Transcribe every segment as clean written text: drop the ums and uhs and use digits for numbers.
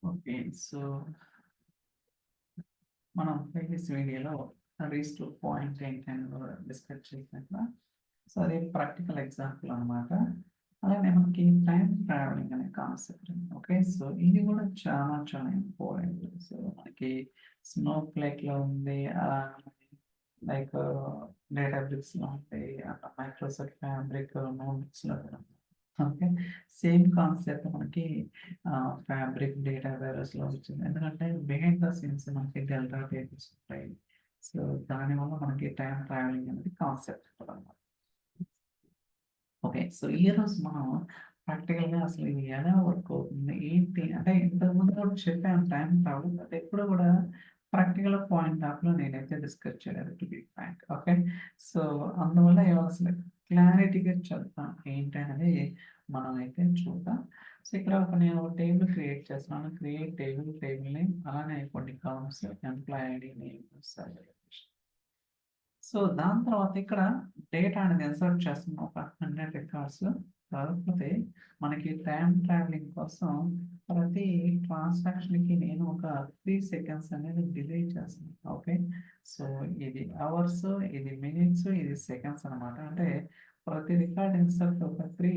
Okay. So, మనం previous వీడియోలో రీస్ to point ఏంటని డిస్కస్ చేసినట్ల. సో, అది ప్రాక్టికల్ ఎగ్జాంపుల్ అనమాట. అలానే మనకి టైమ్ ట్రావెలింగ్ అనే కాన్సెప్ట్ ఉంది. ఓకే. సో, ఇది కూడా చాలా చాలా ఇంపార్టెంట్. సో, మనకి స్నో ఫ్లేక్‌లో ఉంది. లైక్ డేటాబ్రిక్స్‌లో ఉంటాయి. మైక్రోసాఫ్ట్ ఫ్యాబ్రిక్ నోట్బుక్స్‌లో కూడా. ఓకే. సేమ్ కాన్సెప్ట్ మనకి ఫ్యాబ్రిక్ డేటా వేరస్‌లో వచ్చింది. ఎందుకంటే బిహైండ్ ద సీన్స్ మనకి డెల్టా టేబుల్స్ ఉంటాయి. సో, దానివల్ల మనకి టైమ్ ట్రావెలింగ్ అనేది కాన్సెప్ట్ కూడా అన్నమాట. ఓకే. సో, ఈరోజు మనం ప్రాక్టికల్‌గా అసలు ఇది ఎలా వర్క్ అవుతుంది? ఏంటి? అంటే ఇంతకుముందు కూడా చెప్పాను టైమ్ ట్రావెల్. బట్ ఎప్పుడు కూడా ప్రాక్టికల్ పాయింట్ ఆఫ్‌లో నేనైతే డిస్కస్ చేయలేదు to be frank. Okay. So, అందువల్ల అసలు క్లారిటీగా చెప్తాను. ఏంటనేది మనమైతే చూద్దాం. సో, ఇక్కడ నేను టేబుల్ క్రియేట్ చేస్తున్నాను. క్రియేట్ టేబుల్, టేబుల్ నేమ్ అలానే కొన్ని columns employee ID, name, salary. So, దాని తర్వాత ఇక్కడ డేటా అనేది ఇన్సర్ట్ చేస్తున్నాం. ఒక 100 రికార్డ్స్. కాకపోతే మనకి టైమ్ ట్రావెలింగ్ కోసం ప్రతి ట్రాన్సాక్షన్‌కి నేను ఒక 3 సెకండ్స్ అనేది డిలే చేస్తున్నాను. ఓకే. సో, ఇది అవర్స్, ఇది మినిట్స్, ఇది సెకండ్స్ అనమాట. అంటే ప్రతి రికార్డ్ ఇన్సర్ట్ ఒక 3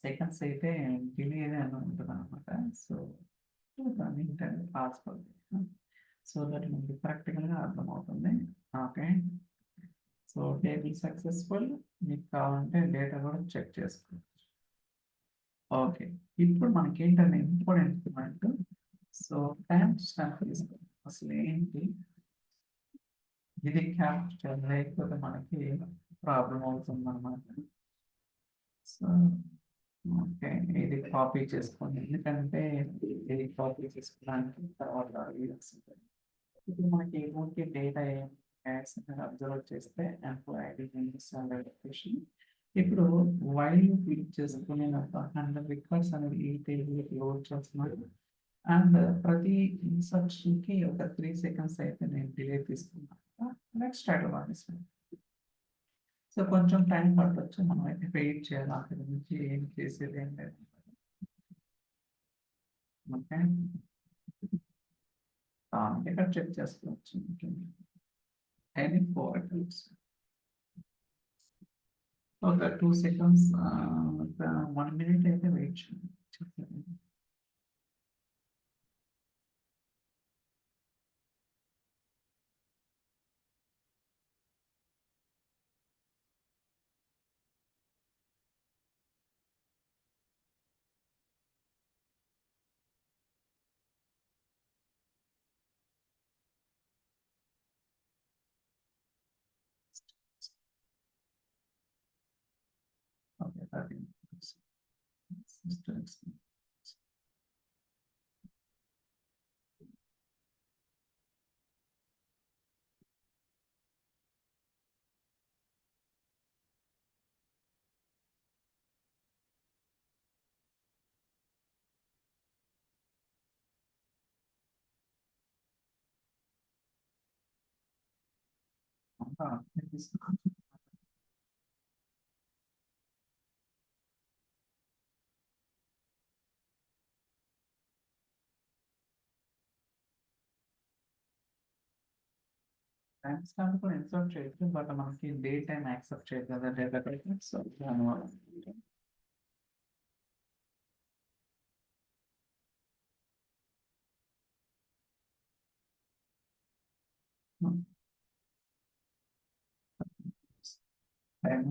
సెకండ్స్ అయితే డిలే అని ఉంటదనమాట. సో, దాన్ని ఏంటంటే ఫాస్ట్ సో దట్ మనకి ప్రాక్టికల్‌గా అర్థమవుతుంది. ఓకే. So, table successful. మీకు కావాలంటే డేటా కూడా చెక్ చేసుకోవచ్చు. ఓకే. ఇప్పుడు మనకేంటంటే important point. So, time stamp తీసుకోవాలి. అసలు ఏంటి? ఇది క్యాప్చర్ లేకపోతే మనకి ప్రాబ్లమ్ అవుతుందనమాట. So, okay. ఇది కాపీ చేసుకోండి. ఎందుకంటే ఇది కాపీ చేసుకోవడానికి తర్వాత యూజ్ అవుతుంది. ఇప్పుడు మనకి ఊరికే డేటా ఏం యాడ్స్ అనేది అబ్జర్వ్ చేస్తే employee ID, name, salary, location. ఇప్పుడు వైల్ క్లిక్ చేసుకొని నేను ఒక 100 రికార్డ్స్ అనేవి ఈ టేబుల్‌కి లోడ్ చేస్తున్నాను. అండ్ ప్రతి ఇన్సర్షన్‌కి ఒక 3 సెకండ్స్ అయితే నేను డిలే తీసుకున్నాను. నెక్స్ట్ స్టార్ట్ అవ్వాలి. సో, కొంచెం టైం పట్టొచ్చు. మనమైతే వెయిట్ చేయాలి. అక్కడి నుంచి ఏం చేసేది ఏం లేదు. ఓకే. ఇక్కడ చెక్ చేసుకోవచ్చు. ఎనీ పోర్టల్స్ ఒక 2 సెకండ్స్ ఒక 1 మినిట్ అయితే వెయిట్ చేయండి. చెప్పండి. ఓకే. 30 మినిట్స్. సిస్టమ్స్. అంతా తీసుకోండి. టైమ్ స్టాంప్ కూడా ఇన్సర్ట్ చేయొచ్చు. బట్ మనకి డే టైమ్ యాక్సెప్ట్ చేయదు కదా డేటాబేస్. సో, దానివల్ల. Time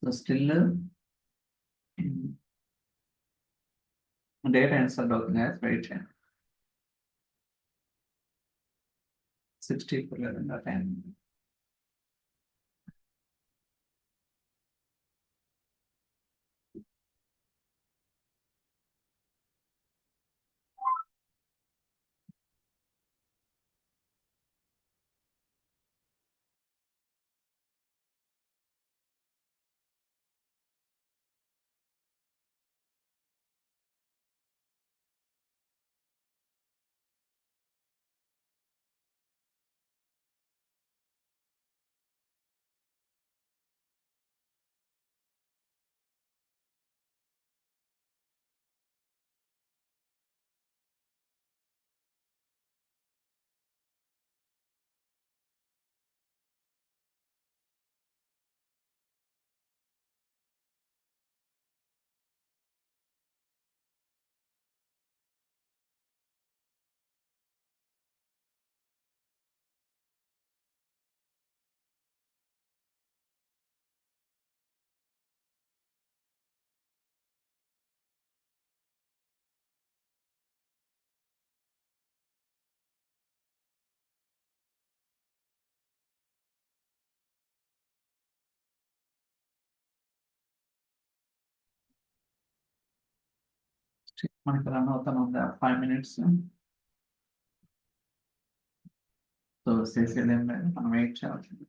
so still data insert అవుతుంది వెయిట్ చేయండి 64 లేదండి 10. మనకి రన్ అవుతాను ఉంది 5 minutes. సో చేసేది ఏం లేదు, మనం వెయిట్ చేయాల్సింది.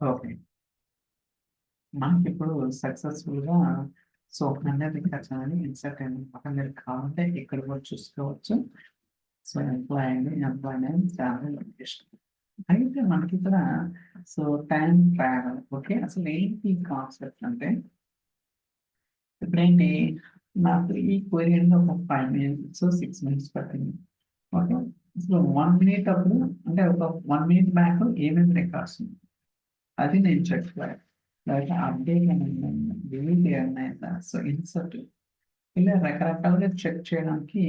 ఓకే, మనకి ఇప్పుడు సక్సెస్ఫుల్ గా సో 100 రికార్డ్స్ అనేది ఇన్సర్ట్ అయింది అనమాట. మీరు కావాలంటే ఇక్కడ కూడా చూసుకోవచ్చు. So employee name salary location. అయితే మనకి ఇక్కడ సో టైం ట్రావెల్. ఓకే, అసలు ఏంటి కాన్సెప్ట్ అంటే ఇప్పుడేంటి నాకు ఈ క్వరీ ఒక 5 minutes 6 minutes పట్టింది. ఓకే, అసలు 1 minute అప్పుడు అంటే ఒక 1 minute బ్యాక్ ఏమేమి రికార్డ్స్ ఉన్నాయి అది నేను చెక్ చేయాలి. లేకపోతే అప్డేట్ ఏమైనా డిలీట్ ఏమైనా సో ఇన్సర్ట్ ఇలా రకరకాలుగా చెక్ చేయడానికి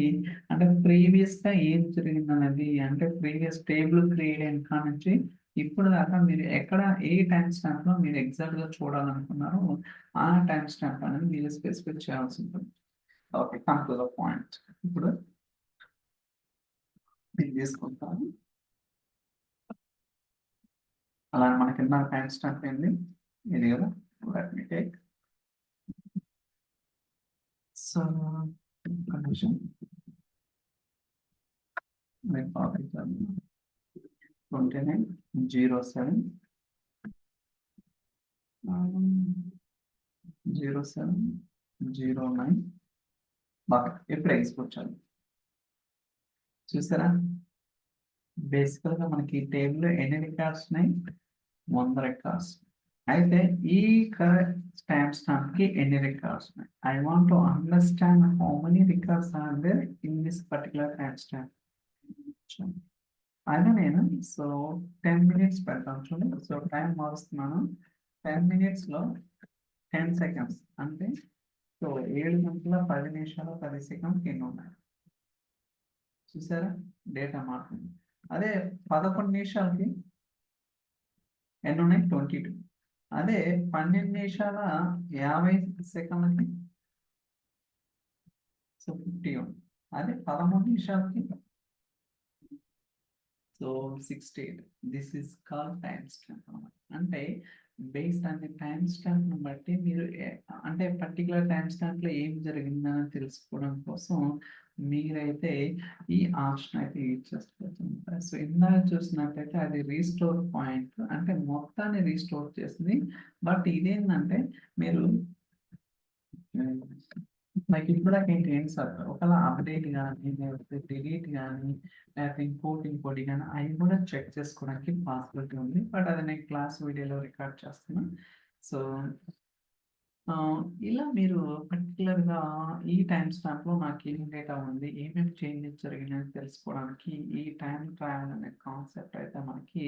అంటే ప్రీవియస్ గా ఏం జరిగింది అనేది అంటే ప్రీవియస్ టేబుల్ క్రియేట్ అయిన కాడ నుంచి ఇప్పుడు దాకా మీరు ఎక్కడ ఏ టైం స్టాంప్ లో మీరు ఎగ్జాక్ట్ గా చూడాలనుకున్నారో ఆ టైం స్టాంప్ అనేది మీరు స్పెసిఫై చేయాల్సి ఉంటుంది. Okay, come to the point. ఇప్పుడు నేను తీసుకుంటాను అలా మనకి టైం స్టాంప్ ఏంది ఇది కదా. Let me take so condition మీరు కాపీ చేద్దాం 29/07 07/09 బాగా ఎప్పుడు ఎక్స్పోర్ట్ చేయాలి చూసారా. బేసికల్ గా మనకి టేబుల్ ఎన్ని రికార్డ్స్ ఉన్నాయి 100 రికార్డ్స్. అయితే ఈ టైం స్టాంప్ కి ఎన్ని రికార్డ్స్ ఉన్నాయి. I want to understand how many records are there in this particular time stamp. అయినా నేను సో 10 minutes పెడతాను చూడండి. సో టైం మారుస్తున్నాను 10 minutes లో 10 seconds అంటే సో 7 గంటల 10 నిమిషాల 10 సెకండ్స్ ఎన్ని ఉన్నాయి చూసారా. డేటా మారుతుంది. అదే 11 నిమిషాలకి ఎన్ని ఉన్నాయి 22. అదే 12 నిమిషాల 50 సెకండ్లకి సో 50 ఉంది. అదే 13 నిమిషాలకి so 68. This is call time stamp అన్నమాట. అంటే based on the time stamp ని బట్టి మీరు అంటే పర్టికులర్ టైం స్టాంప్ లో ఏం జరిగిందని తెలుసుకోవడం కోసం మీరైతే ఈ ఆప్షన్ అయితే యూజ్ చేసుకోవచ్చు. సో ఇందాక చూసినట్టయితే అది రీస్టోర్ పాయింట్ అంటే మొత్తాన్ని రీస్టోర్ చేసింది. బట్ ఇదేంటంటే మీరు నాకు ఇప్పుడు దాకా ఏంటి సార్ ఒకవేళ అప్డేట్ కానీ లేకపోతే డిలీట్ కానీ లేకపోతే ఇంకోటి కానీ అవి కూడా చెక్ చేసుకోవడానికి పాసిబిలిటీ ఉంది. బట్ అది నేను క్లాస్ వీడియోలో రికార్డ్ చేస్తున్నా. సో ఇలా మీరు పర్టిక్యులర్‌గా ఈ టైమ్ స్టాంప్‌లో నాకేం డేటా ఉంది, ఏమేమి చేంజెస్ జరిగినాయని తెలుసుకోవడానికి ఈ టైమ్ ట్రావెల్ అనే కాన్సెప్ట్ అయితే మనకి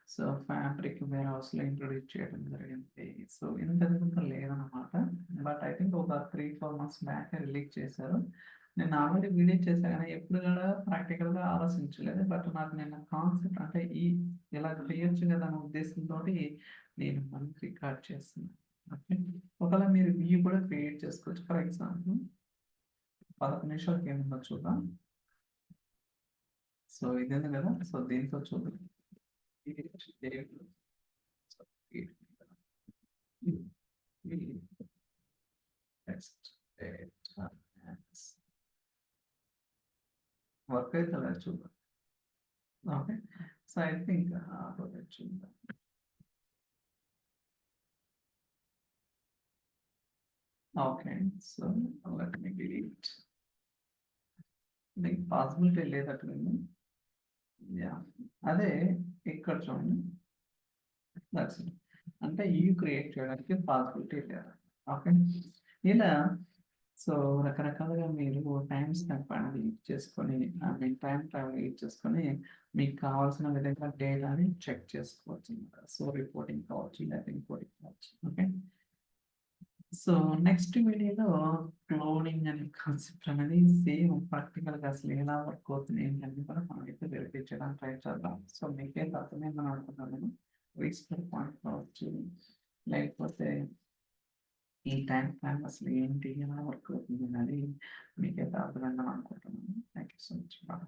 సో, ఫ్యాబ్రిక్ వేర్‌హౌస్‌లో ఇంట్రొడ్యూస్ చేయడం జరిగింది. సో, ఇంతకుముందు లేదనమాట. బట్ ఐ థింక్ ఒక 3, 4 మంత్స్ బ్యాకే రిలీజ్ చేశారు. నేను ఆల్రెడీ వీడియో చేశా గానీ ఎప్పుడు కూడా ప్రాక్టికల్‌గా ఆలోచించలేదు. బట్ నాకు నిన్న కాన్సెప్ట్ అంటే ఇలా చేయొచ్చు కదా అనే ఉద్దేశంతోటి నేను మళ్ళీ రికార్డ్ చేస్తున్నాను. ఓకే. ఒకవేళ మీరు వ్యూ కూడా క్రియేట్ చేసుకోవచ్చు. ఫర్ ఎగ్జాంపుల్ 11 నిమిషాలకి ఏముందో చూద్దాం. సో, ఇది ఉంది కదా! సో, దీంతో చూద్దాం. నెక్స్ట్ వర్క్ అవుతదా చూద్దాం. ఓకే. సో, ఐ థింక్ చూద్దాం. Okay. So, let me delete. మీకు పాసిబిలిటీ లేదట్లుంది. యాహ్! అదే ఇక్కడ చూడండి. That's it. అంటే క్రియేట్ చేయడానికి పాసిబిలిటీ లేదు. ఓకే. ఇలా సో, రకరకాలుగా మీరు టైమ్ స్టాంప్ అనేది యూజ్ చేసుకొని, I mean time travel use చేసుకొని, మీకు కావాల్సిన విధంగా డేటాని చెక్ చేసుకోవచ్చనమాట. సో, రిపోర్టింగ్ కావచ్చు, లేదా ఇంకోటి కావచ్చు. ఓకే. సో, నెక్స్ట్ వీడియోలో క్లోనింగ్ అనే కాన్సెప్ట్ అనేది సేమ్ ప్రాక్టికల్‌గా అసలు ఎలా వర్క్ అవుతుంది ఏంటని కూడా మనమైతే వెరిఫై చేయడానికి ట్రై చేద్దాం. సో, మీకైతే అర్థమైందని అనుకుంటున్నాను నేను. రీస్టర్ పాయింట్ కావచ్చు, లేకపోతే ఈ టైమ్ ప్లాన్ అసలు ఏంటి? ఎలా వర్క్ అవుతుంది అనేది మీకైతే అర్థమైందని అనుకుంటున్నాను. Thank you so much. Bye.